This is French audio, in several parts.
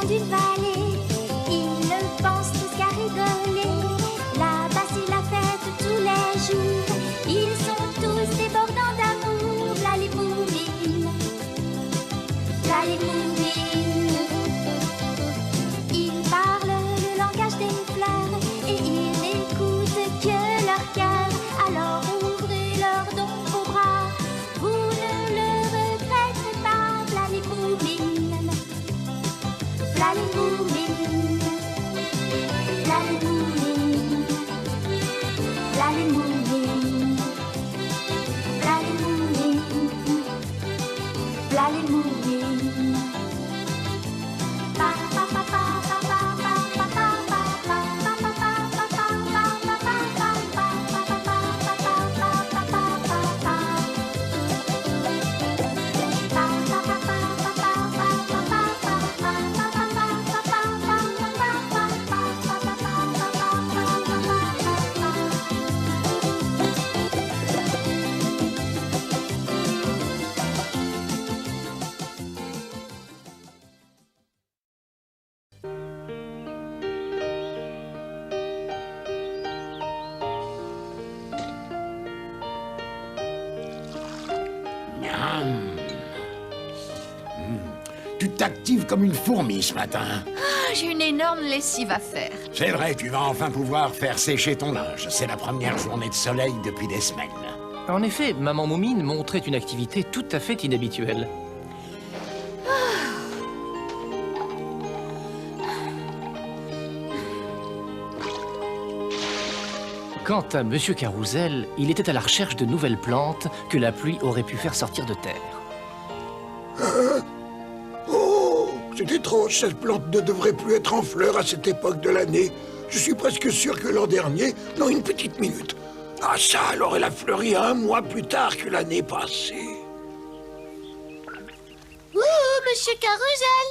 d'une vallée. Ils ne pensent tous qu'à rigoler. Là-bas c'est la fête tous les jours. Ils sont tous débordants d'amour. V'là les bourrines, v'là les bourrines. Ils parlent le langage des fleurs et ils n'écoutent que leur cœur. Alors ouvrez leurs dons vos bras, vous ne le regretterez pas. V'là les bourrines, v'là les bourrines, v'là les bourrines, v'là les bourrines, v'là les bourrines, v'là les bourrines. Tu t'actives comme une fourmi ce matin. Ah, j'ai une énorme lessive à faire. C'est vrai, tu vas enfin pouvoir faire sécher ton linge. C'est la première journée de soleil depuis des semaines. En effet, Maman Moumine montrait une activité tout à fait inhabituelle. Quant à Monsieur Carousel, il était à la recherche de nouvelles plantes que la pluie aurait pu faire sortir de terre. Oh, c'est étrange, cette plante ne devrait plus être en fleurs à cette époque de l'année. Je suis presque sûr que l'an dernier, non, une petite minute. Ah ça, alors elle a fleuri 1 mois plus tard que l'année passée. Ouh, Monsieur Carousel.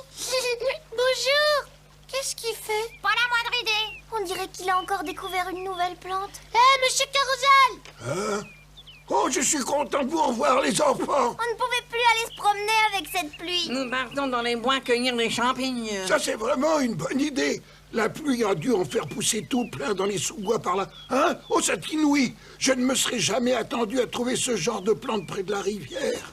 Bonjour. Qu'est-ce qu'il fait? Pas la moindre idée. On dirait qu'il a encore découvert une nouvelle plante. Hé, Monsieur Carousel! Hein? Oh, je suis content de vous revoir, les enfants. On ne pouvait plus aller se promener avec cette pluie. Nous partons dans les bois cueillir des champignons. Ça, c'est vraiment une bonne idée. La pluie a dû en faire pousser tout plein dans les sous-bois par là. Hein? Oh, c'est inouï. Je ne me serais jamais attendu à trouver ce genre de plante près de la rivière.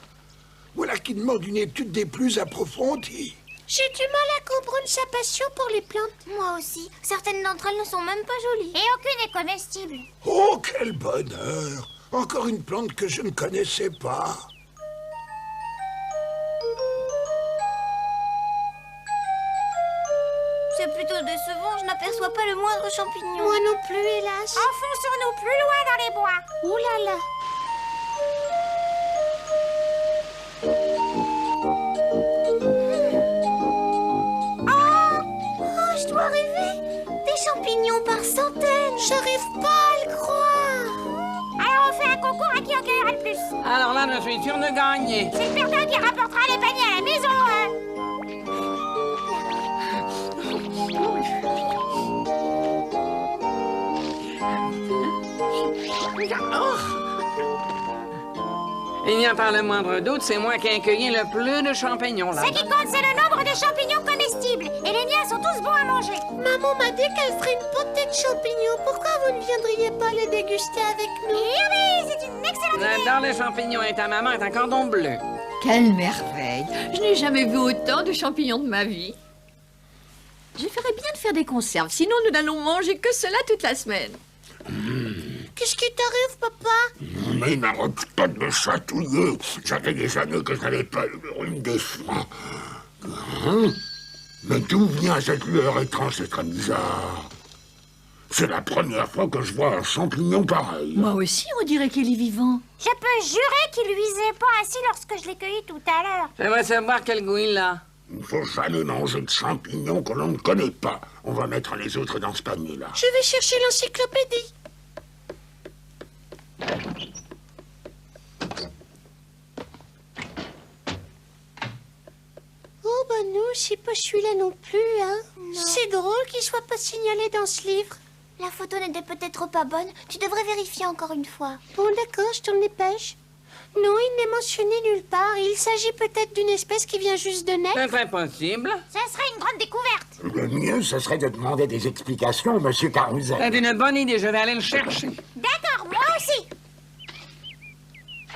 Voilà qui demande une étude des plus approfondies. J'ai du mal à comprendre sa passion pour les plantes. Moi aussi. Certaines d'entre elles ne sont même pas jolies. Et aucune est comestible. Oh, quel bonheur! Encore une plante que je ne connaissais pas. C'est plutôt décevant, je n'aperçois pas le moindre champignon. Moi non plus, hélas. Enfonçons-nous plus loin dans les bois. Ouh là là. Oh, je dois rêver. Des champignons par centaines. J'arrive pas à le croire. Alors on fait un concours à qui en cueillera le plus. Alors là, je suis sûr de gagner. C'est le perdant qui rapportera les paniers à la maison, hein. Il n'y a pas le moindre doute, c'est moi qui ai cueilli le plus de champignons là. Ce qui compte, c'est le nombre de champignons comestibles. Et les miens sont tous bons à manger. Maman m'a dit qu'elle ferait une potée de champignons. Pourquoi vous ne viendriez pas les déguster avec nous? Oui, c'est une excellente idée. J'adore les champignons et ta maman est un cordon bleu. Quelle merveille! Je n'ai jamais vu autant de champignons de ma vie. Je ferais bien de faire des conserves, sinon nous n'allons manger que cela toute la semaine. Qu'est-ce qui t'arrive, papa? Mais n'arrête pas de me chatouiller. Ça fait des années que je n'avais pas eu le rhume des freins. Hein? Mais d'où vient cette lueur étrange et très bizarre? C'est la première fois que je vois un champignon pareil. Moi aussi, on dirait qu'il est vivant. Je peux jurer qu'il luisait pas ainsi lorsque je l'ai cueilli tout à l'heure. J'aimerais savoir quel goût il a. Il ne faut jamais manger de champignons que l'on ne connaît pas. On va mettre les autres dans ce panier-là. Je vais chercher l'encyclopédie. Oh, bah nous, c'est pas celui-là non plus, hein. C'est drôle qu'il soit pas signalé dans ce livre. La photo n'était peut-être pas bonne. Tu devrais vérifier encore une fois. Bon, d'accord, je t'en dépêche. Non, il n'est mentionné nulle part. Il s'agit peut-être d'une espèce qui vient juste de naître. C'est très possible. Ça serait une grande découverte. Le mieux, ce serait de demander des explications au monsieur Carousel. C'est une bonne idée, je vais aller le chercher. D'accord, moi aussi.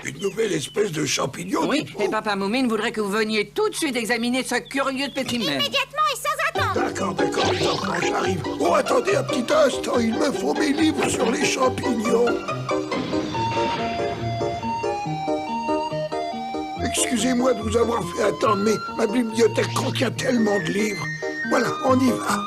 Une nouvelle espèce de champignon. Oui, dites-vous. et Papa Moumine voudrait que vous veniez tout de suite examiner ce curieux spécimen. Immédiatement et sans attendre. D'accord, les enfants, j'arrive. Oh, attendez un petit instant, il me faut mes livres sur les champignons. Excusez-moi de vous avoir fait attendre, mais ma bibliothèque contient tellement de livres. Voilà, on y va.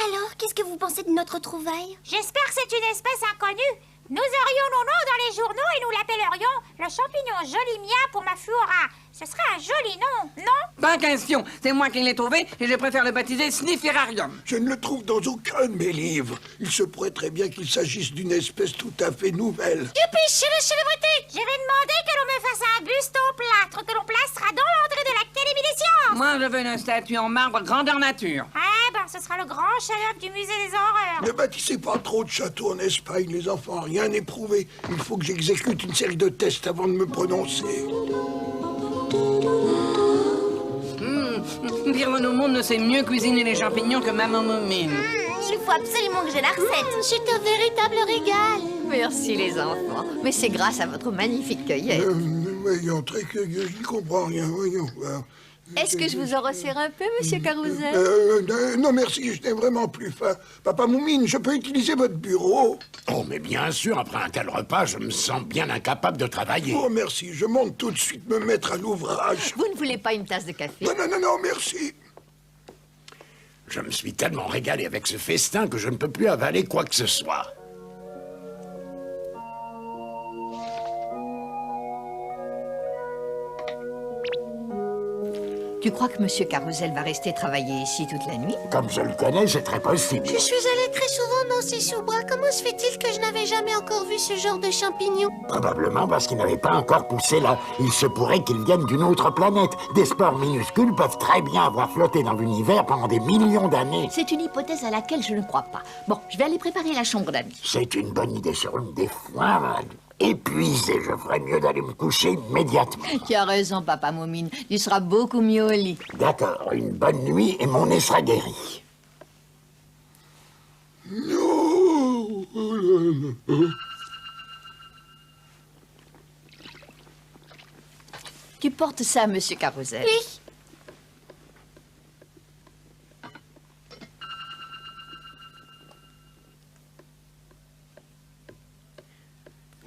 Alors, qu'est-ce que vous pensez de notre trouvaille? J'espère que c'est une espèce inconnue. Nous aurions nos noms dans les journaux et nous l'appellerions le champignon jolimia pour ma flora. Ce serait un joli nom, non? Pas question, c'est moi qui l'ai trouvé et je préfère le baptiser Snifferarium. Je ne le trouve dans aucun de mes livres. Il se pourrait très bien qu'il s'agisse d'une espèce tout à fait nouvelle. Youpi, célébrité! Je vais demander que l'on me fasse un buste au plâtre que l'on placera dans l'entrée de l'Académie des sciences. Moi, je veux une statue en marbre grandeur nature. Ah ben, ce sera le grand chef-d'œuvre du musée des horreurs. Ne bâtissez pas trop de châteaux en Espagne, les enfants. Rien n'est prouvé. Il faut que j'exécute une série de tests avant de me prononcer. Dire au monde ne sait mieux cuisiner les champignons que Maman Moumine. Il faut absolument que j'ai la recette. C'est un véritable régal. Merci les enfants. Mais c'est grâce à votre magnifique cueillette. Voyons, très curieux, je n'y comprends rien. Voyons. Est-ce que je vous en resserre un peu, monsieur Carousel? Non, merci, je n'ai vraiment plus faim. Papa Moumine, je peux utiliser votre bureau? Oh, mais bien sûr, après un tel repas, je me sens bien incapable de travailler. Oh, merci, je monte tout de suite me mettre à l'ouvrage. Vous ne voulez pas une tasse de café? Non, merci. Je me suis tellement régalé avec ce festin que je ne peux plus avaler quoi que ce soit. Tu crois que monsieur Carousel va rester travailler ici toute la nuit? Comme je le connais, c'est très possible. Je suis allée très souvent dans ces sous-bois. Comment se fait-il que je n'avais jamais encore vu ce genre de champignon? Probablement parce qu'il n'avait pas encore poussé là. Il se pourrait qu'il vienne d'une autre planète. Des spores minuscules peuvent très bien avoir flotté dans l'univers pendant des millions d'années. C'est une hypothèse à laquelle je ne crois pas. Bon, je vais aller préparer la chambre d'amis. C'est une bonne idée sur une des fois. Épuisé, je ferais mieux d'aller me coucher immédiatement. Tu as raison, Papa Moumine. Tu seras beaucoup mieux au lit. D'accord, une bonne nuit et mon nez sera guéri. Non. Tu portes ça, monsieur Carousel? Oui.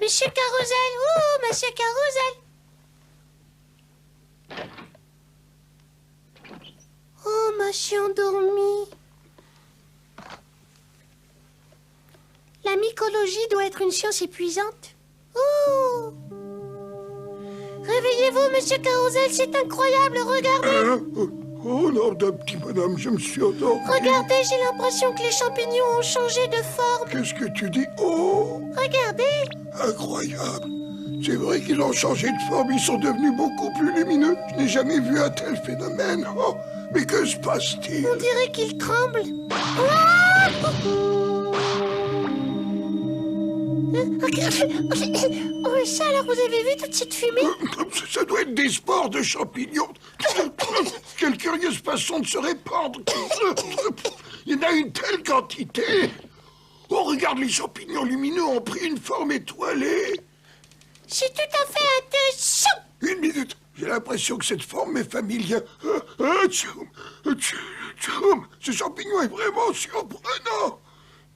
Monsieur Carousel, oh, monsieur Carousel. Oh, ma chie endormie. La mycologie doit être une science épuisante. Oh. Réveillez-vous, monsieur Carousel, c'est incroyable, regardez. Oh non, d'un petit bonhomme, je me suis endormi. Regardez, j'ai l'impression que les champignons ont changé de forme. Qu'est-ce que tu dis? Oh, Regardez. incroyable. C'est vrai qu'ils ont changé de forme, ils sont devenus beaucoup plus lumineux. Je n'ai jamais vu un tel phénomène. Oh, mais que se passe-t-il? On dirait qu'ils tremblent. Ah! Oh, ça, alors vous avez vu toute cette fumée? Ça doit être des spores de champignons. Quelle curieuse façon de se répandre. Il y en a une telle quantité. Oh, regarde, les champignons lumineux ont pris une forme étoilée. C'est tout à fait intéressant. Une minute, j'ai l'impression que cette forme m'est familière. Ce champignon est vraiment surprenant.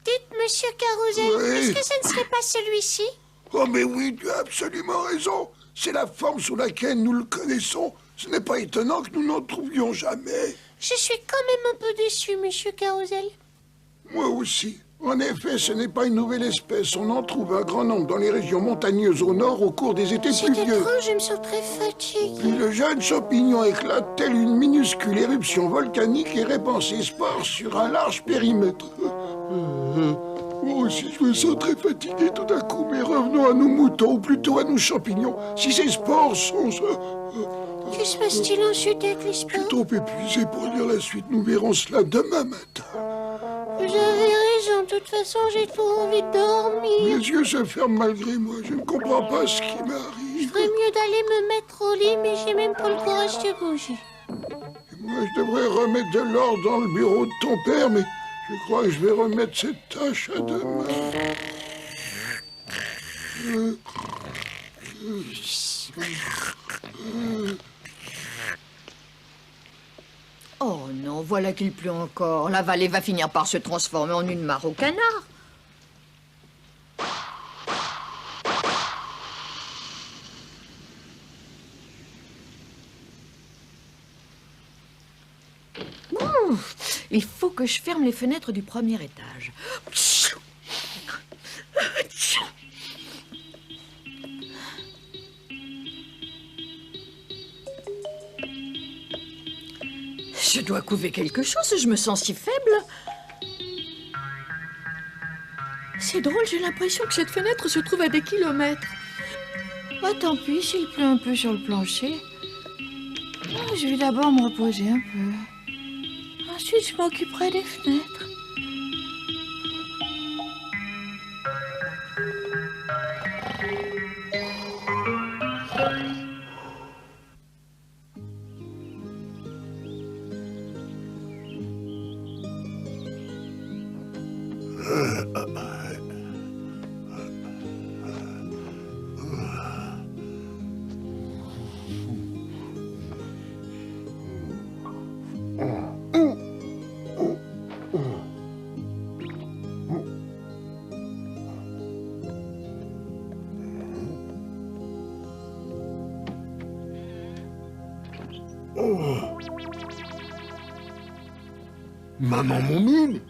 Dites, monsieur Carousel, Oui. est-ce que ce ne serait pas celui-ci? Oh, mais oui, tu as absolument raison. C'est la forme sous laquelle nous le connaissons. Ce n'est pas étonnant que nous n'en trouvions jamais. Je suis quand même un peu déçu, monsieur Carousel. Moi aussi. En effet, ce n'est pas une nouvelle espèce. On en trouve un grand nombre dans les régions montagneuses au nord au cours des étés C'est pluvieux. étrange, je me sens très fatiguée. Puis le jeune champignon éclate telle une minuscule éruption volcanique et répand ses spores sur un large périmètre. Moi aussi, je me sens très fatigué tout d'un coup, mais revenons à nos moutons, ou plutôt à nos champignons. Si ces spores sont... Que se passe-t-il ensuite avec les Je suis spores? trop épuisé pour lire la suite. Nous verrons cela demain matin. Vous avez raison, de toute façon, j'ai trop envie de dormir. Mes yeux se ferment malgré moi. Je ne comprends pas ce qui Je m'arrive. ferais mieux d'aller me mettre au lit, mais j'ai même pas le courage de bouger. Moi, je devrais remettre de l'ordre dans le bureau de ton père, mais je crois que je vais remettre cette tâche à demain. Oh non, voilà qu'il pleut encore. La vallée va finir par se transformer en une mare au canard. Il faut que je ferme les fenêtres du premier étage. Je dois couver quelque chose, je me sens si faible. C'est drôle, j'ai l'impression que cette fenêtre se trouve à des kilomètres. Ah, tant pis s'il pleut un peu sur le plancher. Ah, je vais d'abord me reposer un peu. Ensuite, je m'occuperai des fenêtres.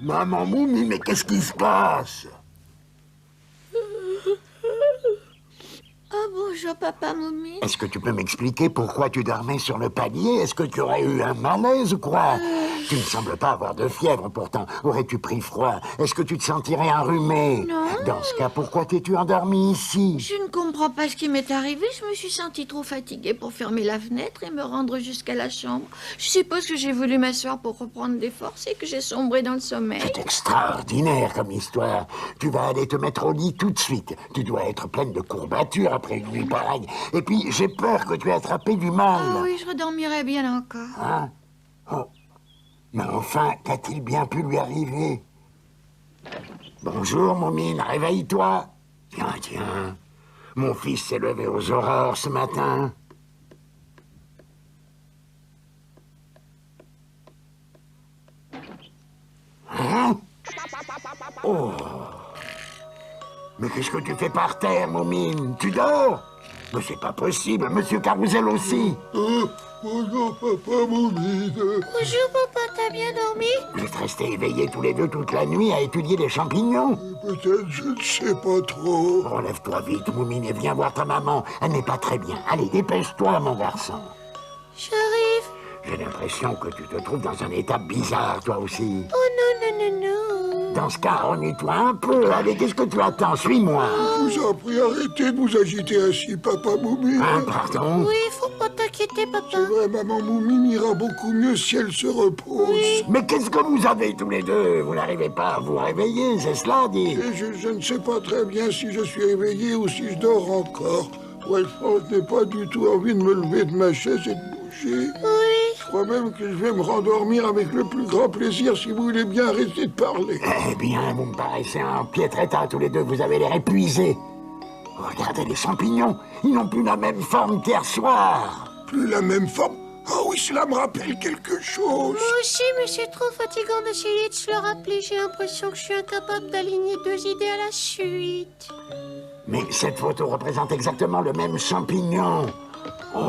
Maman Moumine, mais qu'est-ce qui se passe? Ah bonjour, papa Moumi. Est-ce que tu peux m'expliquer pourquoi tu dormais sur le palier? Est-ce que tu aurais eu un malaise ou quoi? Tu ne sembles pas avoir de fièvre, pourtant. Aurais-tu pris froid? Est-ce que tu te sentirais enrhumé? Non. Dans ce cas, pourquoi t'es-tu endormi ici? Je ne comprends pas ce qui m'est arrivé. Je me suis sentie trop fatiguée pour fermer la fenêtre et me rendre jusqu'à la chambre. Je suppose que j'ai voulu m'asseoir pour reprendre des forces et que j'ai sombré dans le sommeil. C'est extraordinaire comme histoire. Tu vas aller te mettre au lit tout de suite. Tu dois être pleine de courbatures après une nuit pareille. Et puis, j'ai peur que tu aies attrapé du mal. Ah oui, je redormirai bien encore. Hein? Oh. Mais enfin, qu'a-t-il bien pu lui arriver? Bonjour, Moumine, réveille-toi. Tiens. Mon fils s'est levé aux aurores ce matin. Hein? Oh. Mais qu'est-ce que tu fais par terre, Moumine? Tu dors? Mais c'est pas possible, Monsieur Carousel aussi. Bonjour, papa Moumine. Bonjour, papa, t'as bien dormi? Vous êtes restés éveillés tous les deux toute la nuit à étudier les champignons. Peut-être, je ne sais pas trop. Relève-toi vite, Moumine, et viens voir ta maman. Elle n'est pas très bien. Allez, dépêche-toi, mon garçon. J'arrive. J'ai l'impression que tu te trouves dans un état bizarre, toi aussi. Oh non. Dans ce cas, remue-toi un peu. Allez, qu'est-ce que tu attends? Suis-moi. Je vous en prie, arrêtez de vous agiter ainsi, papa Moumine. Hein, pardon? Oui, faut pas t'inquiéter, papa. C'est vrai, maman Moumine ira beaucoup mieux si elle se repose. Mais qu'est-ce que vous avez tous les deux? Vous n'arrivez pas à vous réveiller, c'est cela, dit. Et je ne sais pas très bien si je suis réveillé ou si je dors encore. Ouais, je n'ai pas du tout envie de me lever de ma chaise et de bouger. Oui. Je crois même que je vais me rendormir avec le plus grand plaisir si vous voulez bien arrêter de parler. Eh bien, vous me paraissez en piètre état tous les deux. Vous avez l'air épuisés. Regardez les champignons. Ils n'ont plus la même forme qu'hier soir. Plus la même forme? Ah oui, cela me rappelle quelque chose. Moi aussi, mais c'est trop fatigant d'essayer de se le rappeler. J'ai l'impression que je suis incapable d'aligner deux idées à la suite. Mais cette photo représente exactement le même champignon. Oh!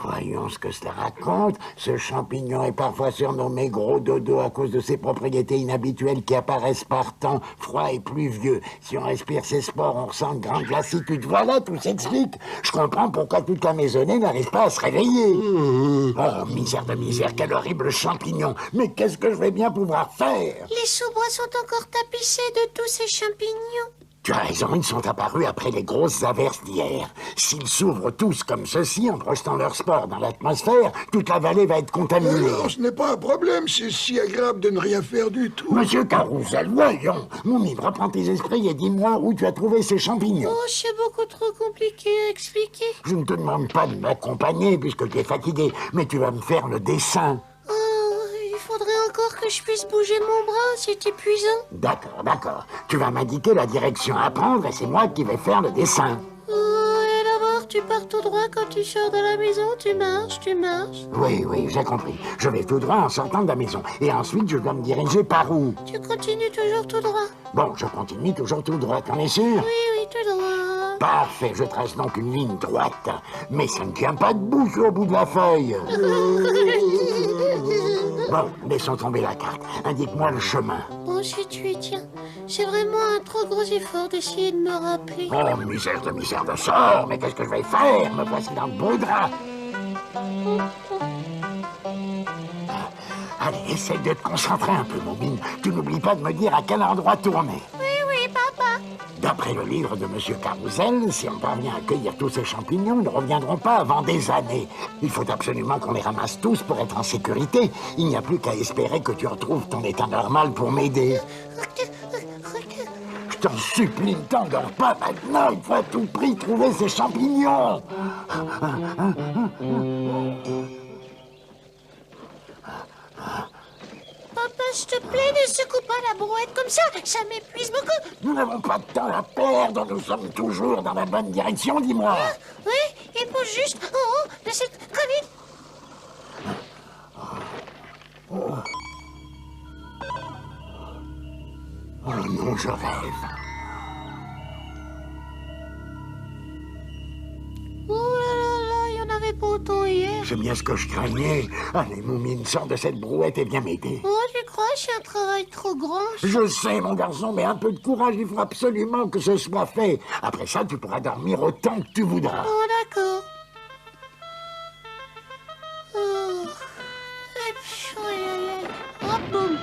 Voyons ce que cela raconte. Ce champignon est parfois surnommé gros dodo à cause de ses propriétés inhabituelles qui apparaissent par temps froid et pluvieux. Si on respire ses spores, on ressent de grandes lassitudes. Voilà, tout s'explique. Je comprends pourquoi toute la maisonnée n'arrive pas à se réveiller. Oh, misère de misère, quel horrible champignon. Mais qu'est-ce que je vais bien pouvoir faire? Les sous-bois sont encore tapissés de tous ces champignons. Tu as raison, ils sont apparus après les grosses averses d'hier. S'ils s'ouvrent tous comme ceci, en projetant leurs spores dans l'atmosphère, toute la vallée va être contaminée. Non, ce n'est pas un problème, c'est si agréable de ne rien faire du tout. Monsieur Carousel, voyons. Moumine, reprends tes esprits et dis-moi où tu as trouvé ces champignons. Oh, c'est beaucoup trop compliqué à expliquer. Je ne te demande pas de m'accompagner puisque tu es fatigué, mais tu vas me faire le dessin. Oh, il faudrait encore que je puisse bouger mon bras, c'est épuisant. D'accord, d'accord. Tu vas m'indiquer la direction à prendre et c'est moi qui vais faire le dessin. Oh, et d'abord, tu pars tout droit quand tu sors de la maison, tu marches. Oui, j'ai compris. Je vais tout droit en sortant de la maison. Et ensuite, je dois me diriger par où? Tu continues toujours tout droit. Bon, je continue toujours tout droit, t'en es sûr? Oui, tout droit. Parfait, je trace donc une ligne droite. Mais ça ne tient pas debout sur le bout de la feuille. Bon, laissons tomber la carte. Indique-moi le chemin. Bon, si tu y tiens. C'est vraiment un trop gros effort d'essayer de me rappeler. Oh, misère de sort. Mais qu'est-ce que je vais faire? Me voici dans le beau drap. Allez, essaye de te concentrer un peu, Moumine. Tu n'oublies pas de me dire à quel endroit tourner. Oui, papa. D'après le livre de Monsieur Carousel, si on parvient à cueillir tous ces champignons, ils ne reviendront pas avant des années. Il faut absolument qu'on les ramasse tous pour être en sécurité. Il n'y a plus qu'à espérer que tu retrouves ton état normal pour m'aider. Je t'en supplie, ne t'endors pas maintenant. Il faut à tout prix trouver ces champignons. Papa, s'il te plaît, ne secoue pas la brouette comme ça m'épuise beaucoup. Nous n'avons pas de temps à perdre. Nous sommes toujours dans la bonne direction, dis-moi. Oui, et pousse juste en haut de cette colline. Oh non, je rêve. Oh là, il y en avait pas autant hier. C'est bien ce que je craignais. Allez, Moumine, sors de cette brouette et viens m'aider. Oh, tu crois, c'est un travail trop grand. Je sais, mon garçon, mais un peu de courage, il faut absolument que ce soit fait. Après ça, tu pourras dormir autant que tu voudras. Oh, d'accord. Oh. Et puis, oh, hop, boum.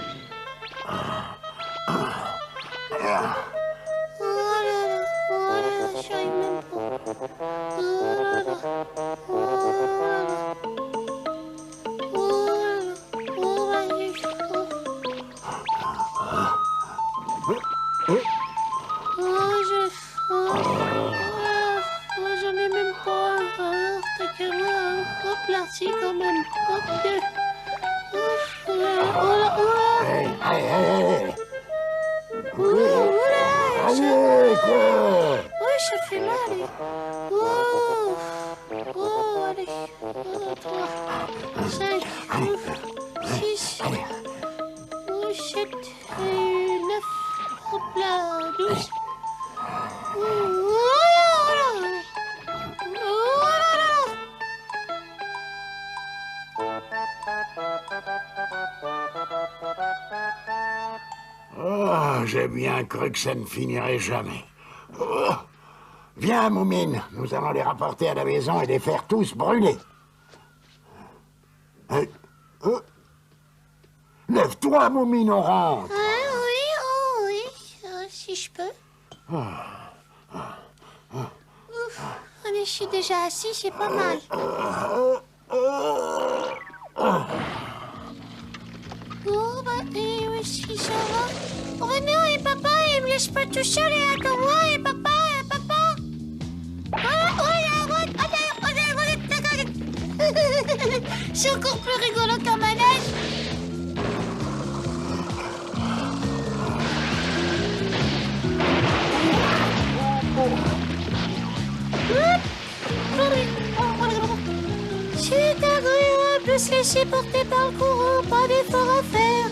Oh là là, j'arrive même pas. Oh là là, oh là là. Oh, vas-y. J'en ai même pas. Alors, t'as qu'à voir. Hop là, si, quand même. Hop, deux. Oh là. Hey. Allez, quoi? oui, ça fait mal. Oh, allez. 3, 5, 6, 7, 9. Hop là, 12. Oh là. Oh, j'ai bien cru que ça ne finirait jamais. Oh. Viens, Moumine, nous allons les rapporter à la maison et les faire tous brûler. Lève-toi, Moumine, on rentre. Oui, si je peux. Ouf, allez, je suis déjà assis, c'est pas mal. Oh, bah, et oui, si ça va. Oh, non, et papa, il me laisse pas tout seul, et attends-moi, et papa. C'est encore plus rigolo qu'un manège. C'est agréable de se laisser porter par le courant, pas d'effort à faire.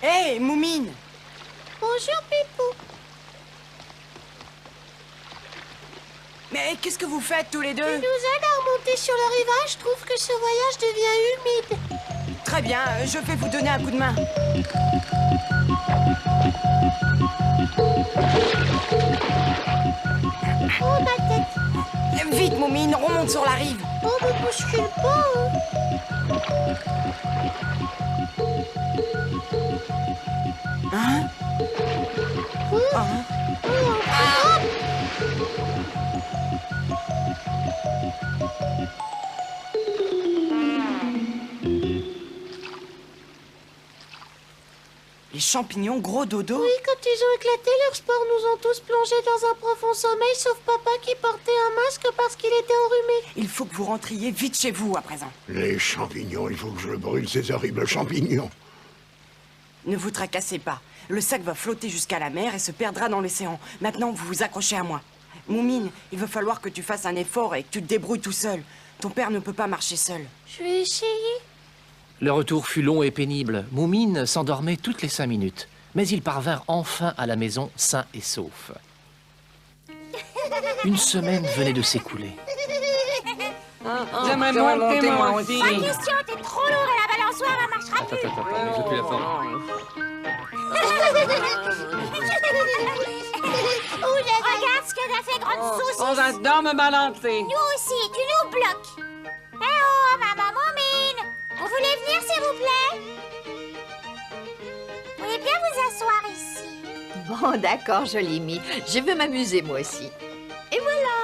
Hé, Moumine! Bonjour, Pipou. Mais qu'est-ce que vous faites tous les deux? Tu nous aides à remonter sur le rivage. Je trouve que ce voyage devient humide. Très bien, je vais vous donner un coup de main. Oh, ma tête. Vite, Moumine, remonte sur la rive. Oh, me bouscule pas, hein. Hein? Les champignons gros dodo? Oui, quand ils ont éclaté, leurs spores nous ont tous plongés dans un profond sommeil, sauf papa qui portait un masque parce qu'il était enrhumé. Il faut que vous rentriez vite chez vous à présent. Les champignons, il faut que je brûle ces horribles champignons. Ne vous tracassez pas. Le sac va flotter jusqu'à la mer et se perdra dans l'océan. Maintenant, vous vous accrochez à moi. Moumine, il va falloir que tu fasses un effort et que tu te débrouilles tout seul. Ton père ne peut pas marcher seul. Je vais essayer. Le retour fut long et pénible. Moumine s'endormait toutes les 5 minutes. Mais ils parvinrent enfin à la maison sains et saufs. Une semaine venait de s'écouler. J'aimerais monter moi aussi. Pas question, t'es trop lourd et la balançoire, elle marchera plus. J'ai plus la forme. Regarde ce que t'as fait, grande saucisse. Oh, j'adore me balancer. Nous aussi, tu nous bloques. Eh oh, maman Moumine, vous voulez venir, s'il vous plaît? Vous voulez bien vous asseoir ici? Bon, d'accord, jolie Mie. Je veux m'amuser, moi aussi. Et voilà.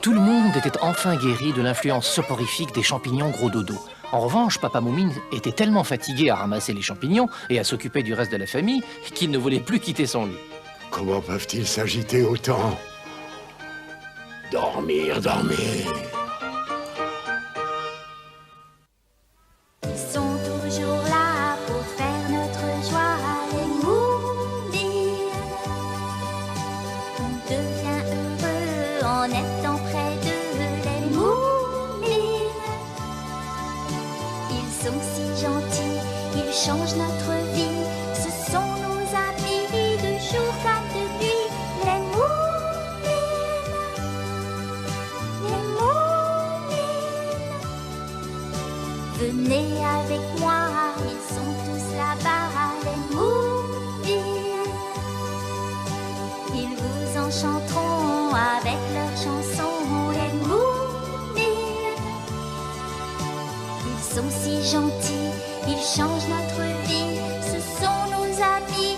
Tout le monde était enfin guéri de l'influence soporifique des champignons gros dodo. En revanche, Papa Moumine était tellement fatigué à ramasser les champignons et à s'occuper du reste de la famille qu'il ne voulait plus quitter son lit. Comment peuvent-ils s'agiter autant? Dormir, dormir. Ils sont toujours là pour faire notre joie, les Moumines. On devient heureux en étant près d'eux, les Moumines. Ils sont si gentils, ils changent notre vie. Ce sont nos amis de jour comme de nuit, les Moumines. Les Moumines. Venez avec moi, ils sont tous là-bas, les Moumines. Ils vous enchanteront avec leurs chansons, les Moumines. Ils sont si gentils, ils changent notre vie, ce sont nos amis.